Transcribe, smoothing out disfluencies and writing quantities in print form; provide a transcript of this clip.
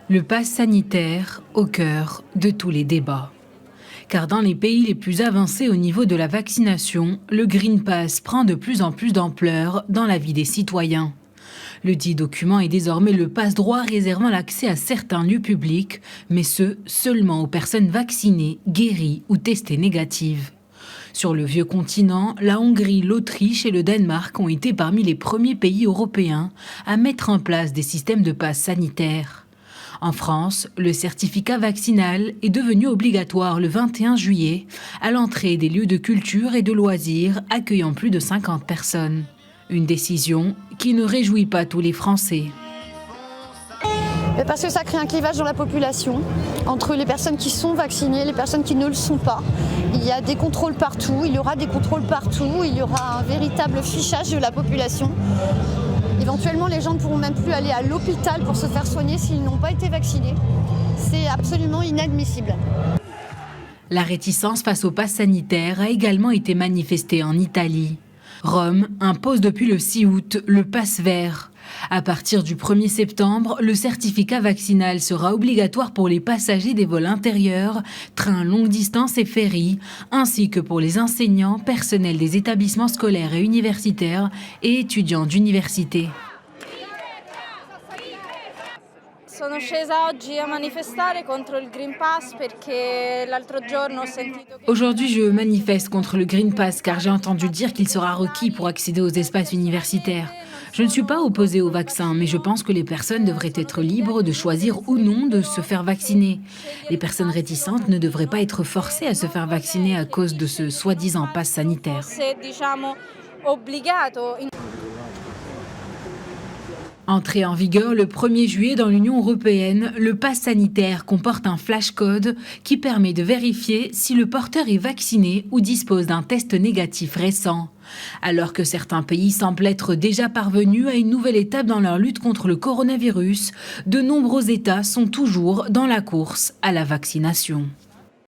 Le pass sanitaire au cœur de tous les débats. Car dans les pays les plus avancés au niveau de la vaccination, le Green Pass prend de plus en plus d'ampleur dans la vie des citoyens. Le dit document est désormais le passe-droit réservant l'accès à certains lieux publics, mais ce, seulement aux personnes vaccinées, guéries ou testées négatives. Sur le vieux continent, la Hongrie, l'Autriche et le Danemark ont été parmi les premiers pays européens à mettre en place des systèmes de passe sanitaires. En France, le certificat vaccinal est devenu obligatoire le 21 juillet à l'entrée des lieux de culture et de loisirs accueillant plus de 50 personnes. Une décision qui ne réjouit pas tous les Français. Parce que ça crée un clivage dans la population, entre les personnes qui sont vaccinées et les personnes qui ne le sont pas. Il y a des contrôles partout, il y aura des contrôles partout, il y aura un véritable fichage de la population. Éventuellement, les gens ne pourront même plus aller à l'hôpital pour se faire soigner s'ils n'ont pas été vaccinés. C'est absolument inadmissible. La réticence face au pass sanitaire a également été manifestée en Italie. Rome impose depuis le 6 août le pass vert. À partir du 1er septembre, le certificat vaccinal sera obligatoire pour les passagers des vols intérieurs, trains longue distance et ferries, ainsi que pour les enseignants, personnels des établissements scolaires et universitaires et étudiants d'université. Sono scesa oggi a manifestare contro il Green Pass perché l'altro giorno ho sentito. Aujourd'hui, je manifeste contre le Green Pass car j'ai entendu dire qu'il sera requis pour accéder aux espaces universitaires. Je ne suis pas opposée au vaccin, mais je pense que les personnes devraient être libres de choisir ou non de se faire vacciner. Les personnes réticentes ne devraient pas être forcées à se faire vacciner à cause de ce soi-disant pass sanitaire. Entré en vigueur le 1er juillet dans l'Union européenne, le pass sanitaire comporte un flash-code qui permet de vérifier si le porteur est vacciné ou dispose d'un test négatif récent. Alors que certains pays semblent être déjà parvenus à une nouvelle étape dans leur lutte contre le coronavirus, de nombreux États sont toujours dans la course à la vaccination.